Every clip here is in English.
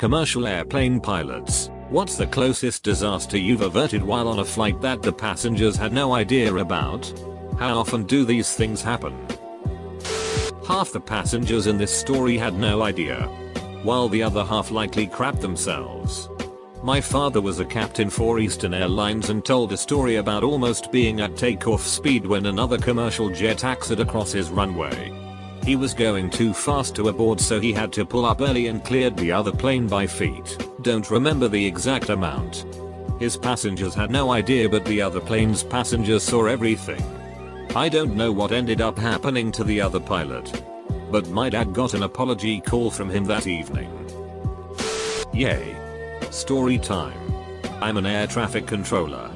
Commercial airplane pilots, what's the closest disaster you've averted while on a flight that the passengers had no idea about? How often do these things happen? Half the passengers in this story had no idea, while the other half likely crapped themselves. My father was a captain for Eastern Airlines and told a story about almost being at takeoff speed when another commercial jet taxied across his runway. He was going too fast to abort, so he had to pull up early and cleared the other plane by feet. Don't remember the exact amount. His passengers had no idea, but the other plane's passengers saw everything. I don't know what ended up happening to the other pilot, but my dad got an apology call from him that evening. Yay. Story time. I'm an air traffic controller.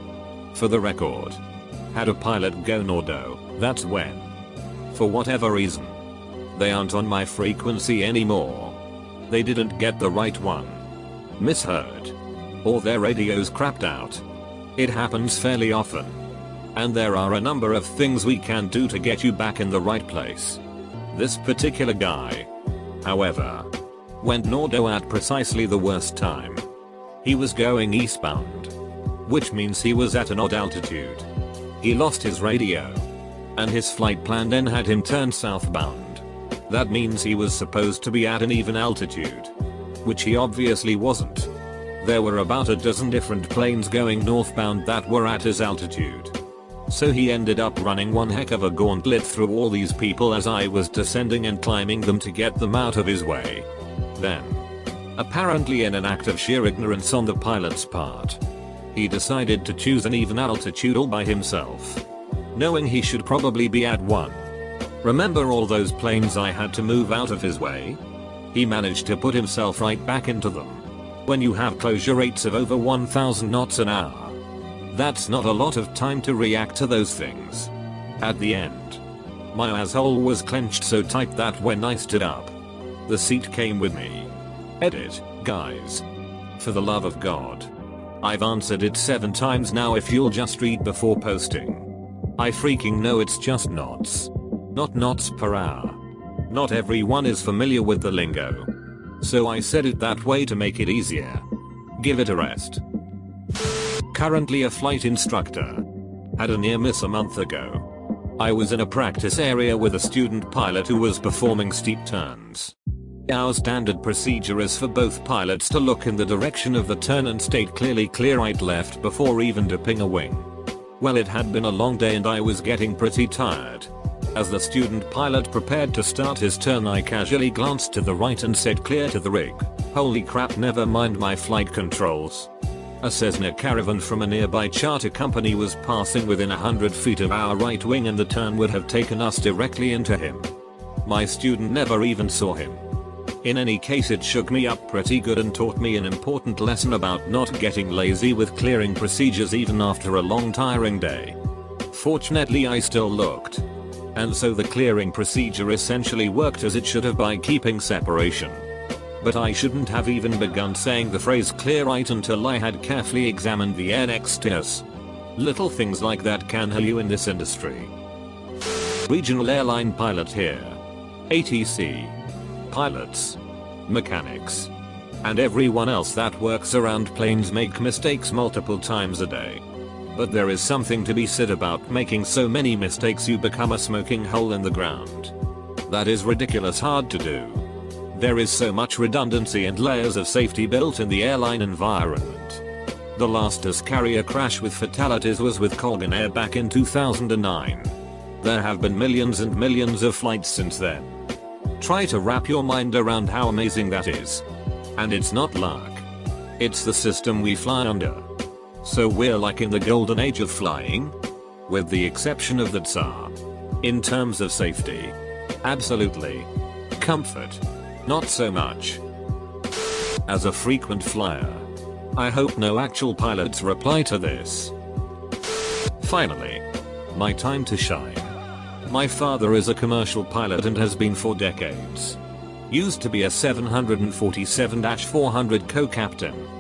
For the record. Had a pilot go Nordo, that's when. For whatever reason. They aren't on my frequency anymore. They didn't get the right one. Misheard. Or their radios crapped out. It happens fairly often. And there are a number of things we can do to get you back in the right place. This particular guy, however, went Nordo at precisely the worst time. He was going eastbound, which means he was at an odd altitude. He lost his radio, and his flight plan then had him turn southbound. That means he was supposed to be at an even altitude, which he obviously wasn't. There were about a dozen different planes going northbound that were at his altitude. So he ended up running one heck of a gauntlet through all these people as I was descending and climbing them to get them out of his way. Then, apparently in an act of sheer ignorance on the pilot's part, he decided to choose an even altitude all by himself, knowing he should probably be at one. Remember all those planes I had to move out of his way? He managed to put himself right back into them. When you have closure rates of over 1,000 knots an hour, that's not a lot of time to react to those things. At the end, my asshole was clenched so tight that when I stood up, the seat came with me. Edit, guys. For the love of God. I've answered it 7 times now if you'll just read before posting. I freaking know it's just knots. Not knots per hour. Not everyone is familiar with the lingo. So I said it that way to make it easier. Give it a rest. Currently a flight instructor. Had a near miss a month ago. I was in a practice area with a student pilot who was performing steep turns. Our standard procedure is for both pilots to look in the direction of the turn and state clearly clear right left before even dipping a wing. Well, it had been a long day and I was getting pretty tired. As the student pilot prepared to start his turn, I casually glanced to the right and said clear to the rig. Holy crap, never mind my flight controls. A Cessna Caravan from a nearby charter company was passing within 100 feet of our right wing and the turn would have taken us directly into him. My student never even saw him. In any case, it shook me up pretty good and taught me an important lesson about not getting lazy with clearing procedures even after a long tiring day. Fortunately, I still looked. And so the clearing procedure essentially worked as it should have by keeping separation. But I shouldn't have even begun saying the phrase clear right until I had carefully examined the air next to us. Little things like that can help you in this industry. Regional airline pilot here. ATC. Pilots. Mechanics. And everyone else that works around planes make mistakes multiple times a day. But there is something to be said about making so many mistakes you become a smoking hole in the ground. That is ridiculous hard to do. There is so much redundancy and layers of safety built in the airline environment. The last carrier crash with fatalities was with Colgan Air back in 2009. There have been millions and millions of flights since then. Try to wrap your mind around how amazing that is. And it's not luck. It's the system we fly under. So we're like in the golden age of flying? With the exception of the Tsar. In terms of safety. Absolutely. Comfort. Not so much. As a frequent flyer. I hope no actual pilots reply to this. Finally. My time to shine. My father is a commercial pilot and has been for decades. Used to be a 747-400 co-captain.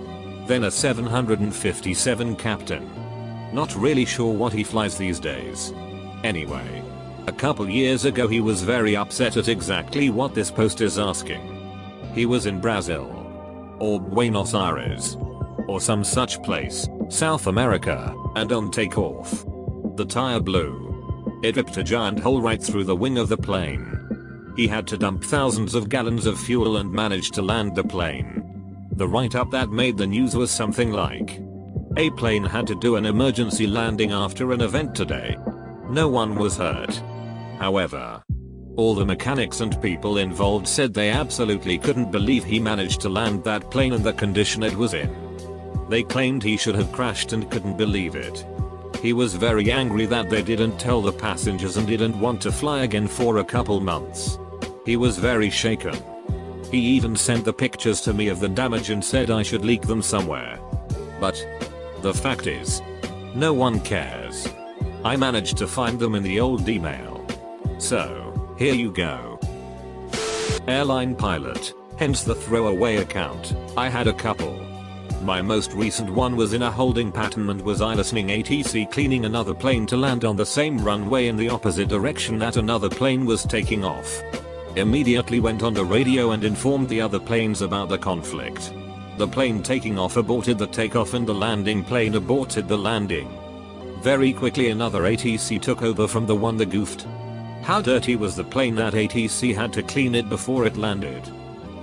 Then a 757 captain. Not really sure what he flies these days. Anyway. A couple years ago he was very upset at exactly what this post is asking. He was in Brazil. or Buenos Aires, or some such place, South America, and on takeoff, the tire blew. It ripped a giant hole right through the wing of the plane. He had to dump thousands of gallons of fuel and managed to land the plane. The write-up that made the news was something like, "A plane had to do an emergency landing after an event today. No one was hurt." However, all the mechanics and people involved said they absolutely couldn't believe he managed to land that plane in the condition it was in. They claimed he should have crashed and couldn't believe it. He was very angry that they didn't tell the passengers and didn't want to fly again for a couple months. He was very shaken. He even sent the pictures to me of the damage and said I should leak them somewhere. But the fact is, no one cares. I managed to find them in the old email. So, here you go. Airline pilot, hence the throwaway account. I had a couple. My most recent one was in a holding pattern and was I listening ATC cleaning another plane to land on the same runway in the opposite direction that another plane was taking off. Immediately went on the radio and informed the other planes about the conflict. The plane taking off aborted the takeoff and the landing plane aborted the landing. Very quickly another ATC took over from the one that goofed. How dirty was the plane that ATC had to clean it before it landed?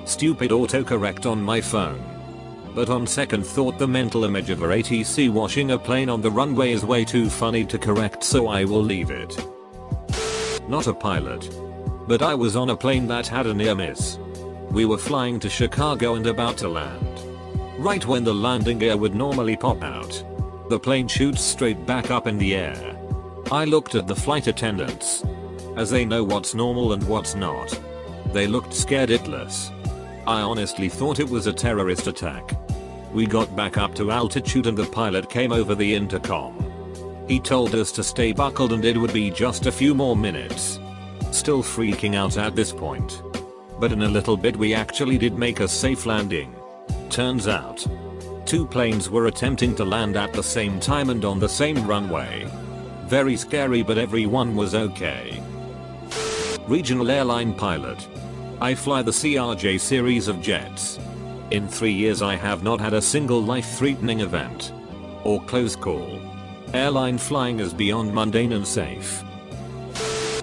Stupid autocorrect on my phone. But on second thought, the mental image of a ATC washing a plane on the runway is way too funny to correct, so I will leave it. Not a pilot, but I was on a plane that had a near miss. We were flying to Chicago and about to land. Right when the landing gear would normally pop out, the plane shoots straight back up in the air. I looked at the flight attendants, as they know what's normal and what's not. They looked scared shitless. I honestly thought it was a terrorist attack. We got back up to altitude and the pilot came over the intercom. He told us to stay buckled and it would be just a few more minutes. Still freaking out at this point. But in a little bit we actually did make a safe landing. Turns out, two planes were attempting to land at the same time and on the same runway. Very scary, but everyone was okay. Regional airline pilot. I fly the CRJ series of jets. In 3 years I have not had a single life-threatening event or close call. Airline flying is beyond mundane and safe.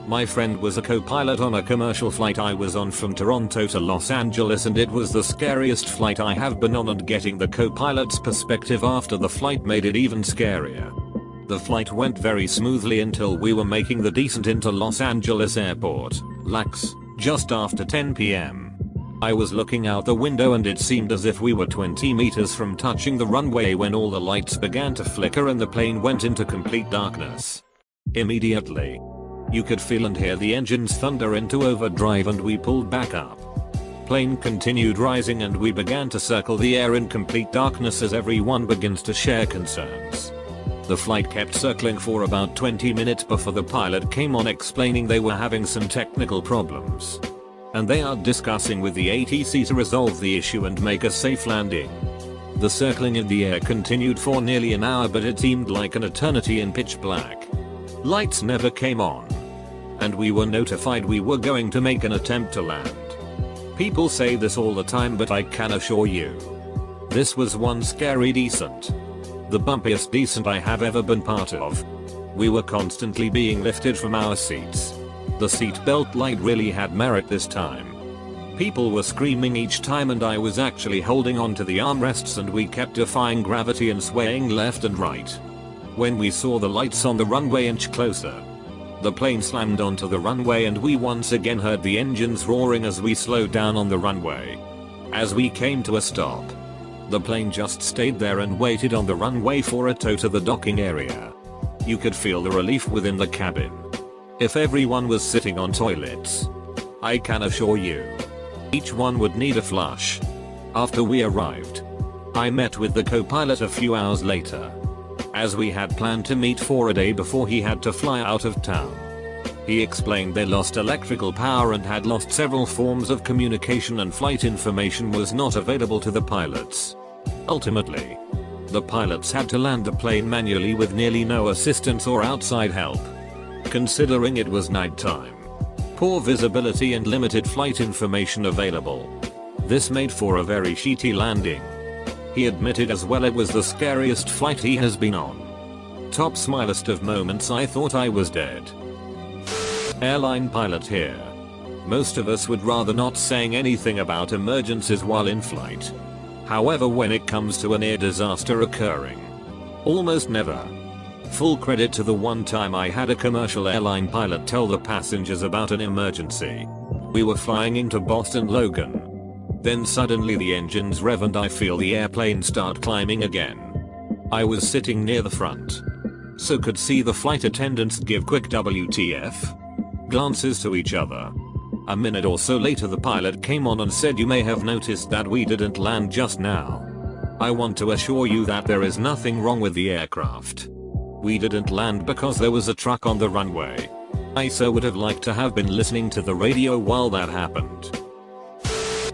My friend was a co-pilot on a commercial flight I was on from Toronto to Los Angeles, and it was the scariest flight I have been on, and getting the co-pilot's perspective after the flight made it even scarier. The flight went very smoothly until we were making the descent into Los Angeles Airport, LAX, just after 10 p.m. I was looking out the window and it seemed as if we were 20 meters from touching the runway when all the lights began to flicker and the plane went into complete darkness. Immediately, you could feel and hear the engines thunder into overdrive and we pulled back up. Plane continued rising and we began to circle the air in complete darkness as everyone begins to share concerns. The flight kept circling for about 20 minutes before the pilot came on explaining they were having some technical problems. And they are discussing with the ATC to resolve the issue and make a safe landing. The circling in the air continued for nearly an hour, but it seemed like an eternity in pitch black. Lights never came on. And we were notified we were going to make an attempt to land. People say this all the time, but I can assure you, this was one scary descent. The bumpiest descent I have ever been part of. We were constantly being lifted from our seats. The seatbelt light really had merit this time. People were screaming each time and I was actually holding on to the armrests and we kept defying gravity and swaying left and right. When we saw the lights on the runway inch closer, the plane slammed onto the runway and we once again heard the engines roaring as we slowed down on the runway. As we came to a stop, the plane just stayed there and waited on the runway for a tow to the docking area. You could feel the relief within the cabin. If everyone was sitting on toilets, I can assure you, each one would need a flush. After we arrived, I met with the co-pilot a few hours later, as we had planned to meet for a day before he had to fly out of town. He explained they lost electrical power and had lost several forms of communication and flight information was not available to the pilots. Ultimately, the pilots had to land the plane manually with nearly no assistance or outside help. Considering it was nighttime, poor visibility and limited flight information available, This made for a very shitty landing. He admitted as well it was the scariest flight he has been on. Top smilest of moments, I thought I was dead. Airline pilot here. Most of us would rather not saying anything about emergencies while in flight. However, when it comes to an air disaster occurring, almost never. Full credit to the one time I had a commercial airline pilot tell the passengers about an emergency. We were flying into Boston Logan. Then suddenly the engines rev and I feel the airplane start climbing again. I was sitting near the front, so could see the flight attendants give quick WTF glances to each other. A minute or so later the pilot came on and said, "You may have noticed that we didn't land just now. I want to assure you that there is nothing wrong with the aircraft. We didn't land because there was a truck on the runway." I so would have liked to have been listening to the radio while that happened.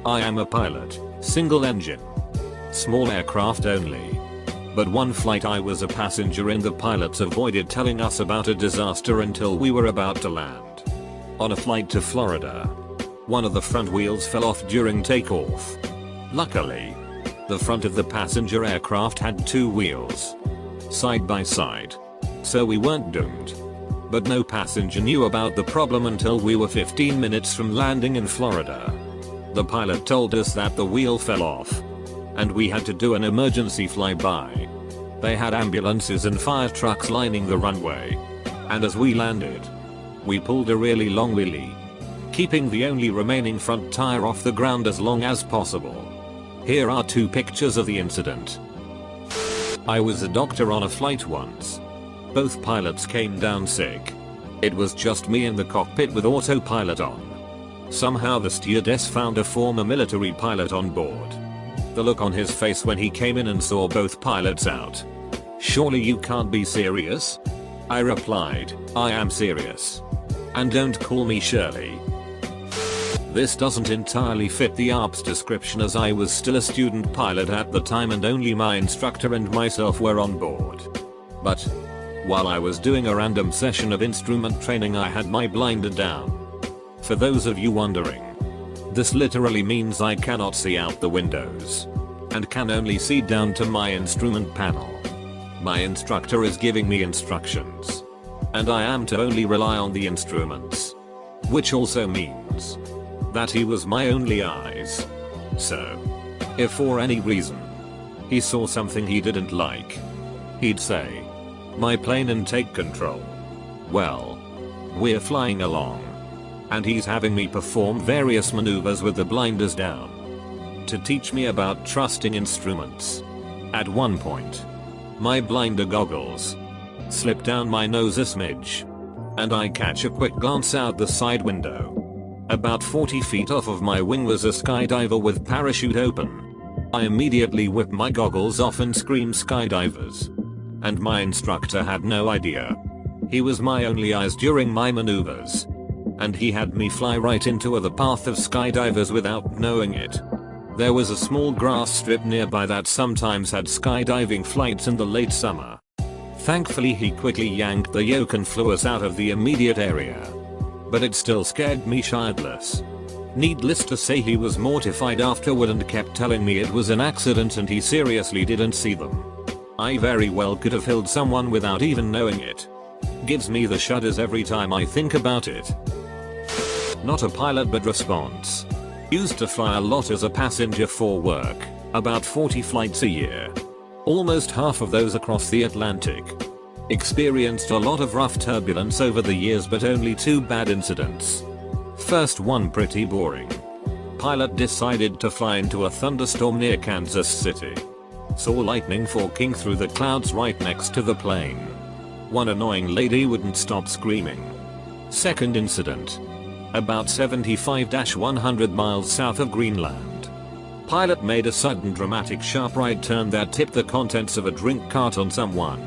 I am a pilot, single engine, small aircraft only. But one flight I was a passenger in, the pilots avoided telling us about a disaster until we were about to land. On a flight to Florida, one of the front wheels fell off during takeoff. Luckily, the front of the passenger aircraft had two wheels, side by side, so we weren't doomed. But no passenger knew about the problem until we were 15 minutes from landing in Florida. The pilot told us that the wheel fell off, and we had to do an emergency flyby. They had ambulances and fire trucks lining the runway, and as we landed, we pulled a really long wheelie, keeping the only remaining front tire off the ground as long as possible. Here are two pictures of the incident. I was a doctor on a flight once. Both pilots came down sick. It was just me in the cockpit with autopilot on. Somehow the stewardess found a former military pilot on board. The look on his face when he came in and saw both pilots out. "Surely you can't be serious?" I replied, "I am serious. And don't call me Shirley." This doesn't entirely fit the ARP's description, as I was still a student pilot at the time and only my instructor and myself were on board. But while I was doing a random session of instrument training, I had my blinder down. For those of you wondering, this literally means I cannot see out the windows and can only see down to my instrument panel. My instructor is giving me instructions, and I am to only rely on the instruments, which also means that he was my only eyes. So, if for any reason he saw something he didn't like, he'd say, "My plane and take control." Well, we're flying along, and he's having me perform various maneuvers with the blinders down to teach me about trusting instruments. At one point, my blinder goggles slip down my nose a smidge, and I catch a quick glance out the side window. About 40 feet off of my wing was a skydiver with parachute open. I immediately whip my goggles off and scream, "Skydivers!" And my instructor had no idea. He was my only eyes during my maneuvers, and he had me fly right into the path of skydivers without knowing it. There was a small grass strip nearby that sometimes had skydiving flights in the late summer. Thankfully he quickly yanked the yoke and flew us out of the immediate area. But it still scared me shitless. Needless to say, he was mortified afterward and kept telling me it was an accident and he seriously didn't see them. I very well could have killed someone without even knowing it. Gives me the shudders every time I think about it. Not a pilot but response. Used to fly a lot as a passenger for work, about 40 flights a year. Almost half of those across the Atlantic. Experienced a lot of rough turbulence over the years, but only 2 bad incidents. First one pretty boring. Pilot decided to fly into a thunderstorm near Kansas City. Saw lightning forking through the clouds right next to the plane. One annoying lady wouldn't stop screaming. Second incident. About 75-100 miles south of Greenland. Pilot made a sudden dramatic sharp right turn that tipped the contents of a drink cart on someone.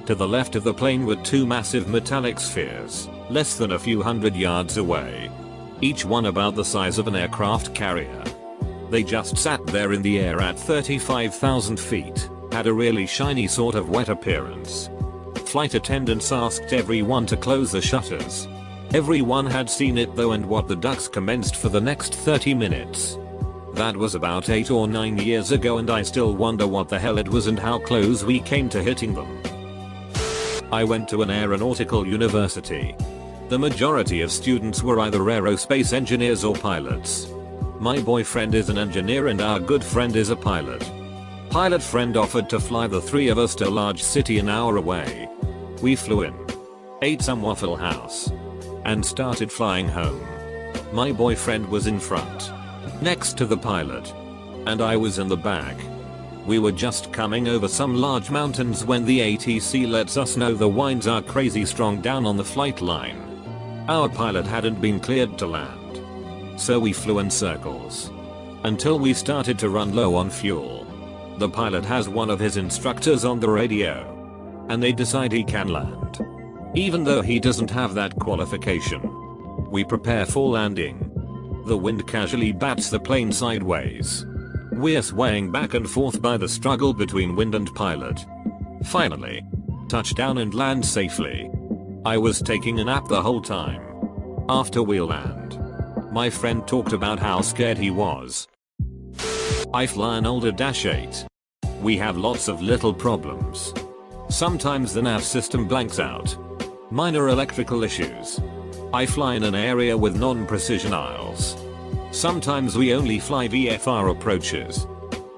To the left of the plane were 2 massive metallic spheres, less than a few hundred yards away. Each one about the size of an aircraft carrier. They just sat there in the air at 35,000 feet, had a really shiny sort of wet appearance. Flight attendants asked everyone to close the shutters. Everyone had seen it though, and what the ducks commenced for the next 30 minutes. That was about 8 or 9 years ago and I still wonder what the hell it was and how close we came to hitting them. I went to an aeronautical university. The majority of students were either aerospace engineers or pilots. My boyfriend is an engineer and our good friend is a pilot. Pilot friend offered to fly the three of us to a large city an hour away. We flew in, ate some Waffle House, and started flying home. My boyfriend was in front, next to the pilot, and I was in the back. We were just coming over some large mountains when the ATC lets us know the winds are crazy strong down on the flight line. Our pilot hadn't been cleared to land, so we flew in circles until we started to run low on fuel. The pilot has one of his instructors on the radio, and they decide he can land, even though he doesn't have that qualification. We prepare for landing. The wind casually bats the plane sideways. We're swaying back and forth by the struggle between wind and pilot. Finally, touchdown and land safely. I was taking a nap the whole time. After we land, my friend talked about how scared he was. I fly an older Dash 8. We have lots of little problems. Sometimes the nav system blanks out. Minor electrical issues. I fly in an area with non-precision aisles. Sometimes we only fly VFR approaches.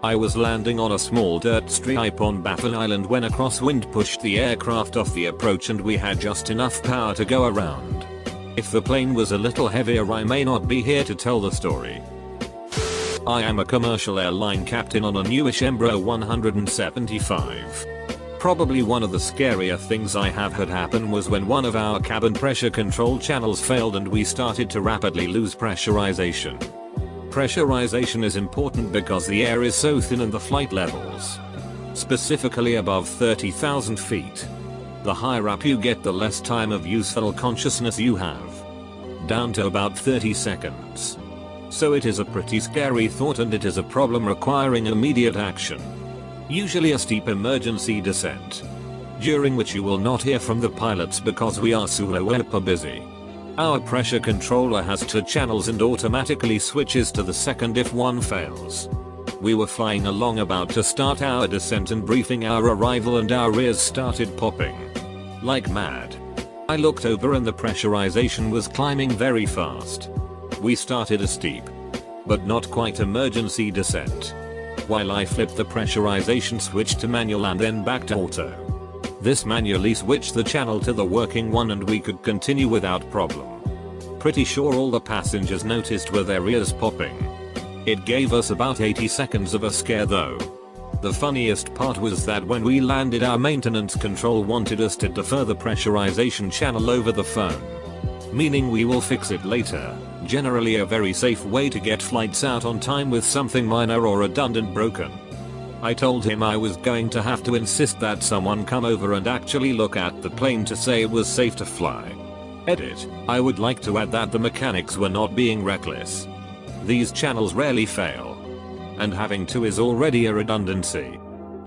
I was landing on a small dirt stripe on Baffin Island when a crosswind pushed the aircraft off the approach and we had just enough power to go around. If the plane was a little heavier I may not be here to tell the story. I am a commercial airline captain on a newish Embraer 175. Probably one of the scarier things I have had happen was when one of our cabin pressure control channels failed and we started to rapidly lose pressurization. Pressurization is important because the air is so thin and the flight levels, specifically above 30,000 feet. The higher up you get the less time of useful consciousness you have. Down to about 30 seconds. So it is a pretty scary thought and it is a problem requiring immediate action. Usually a steep emergency descent, during which you will not hear from the pilots because we are super busy. Our pressure controller has two channels and automatically switches to the second if one fails. We were flying along about to start our descent and briefing our arrival and our ears started popping like mad. I looked over and the pressurization was climbing very fast. We started a steep, but not quite emergency descent, while I flipped the pressurization switch to manual and then back to auto. This manually switched the channel to the working one and we could continue without problem. Pretty sure all the passengers noticed with their ears popping. It gave us about 80 seconds of a scare though. The funniest part was that when we landed our maintenance control wanted us to defer the pressurization channel over the phone. Meaning we will fix it later, generally a very safe way to get flights out on time with something minor or redundant broken. I told him I was going to have to insist that someone come over and actually look at the plane to say it was safe to fly. Edit. I would like to add that the mechanics were not being reckless. These channels rarely fail. And having two is already a redundancy.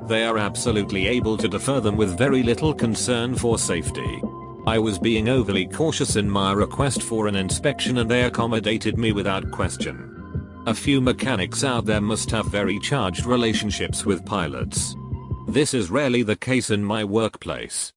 They are absolutely able to defer them with very little concern for safety. I was being overly cautious in my request for an inspection and they accommodated me without question. A few mechanics out there must have very charged relationships with pilots. This is rarely the case in my workplace.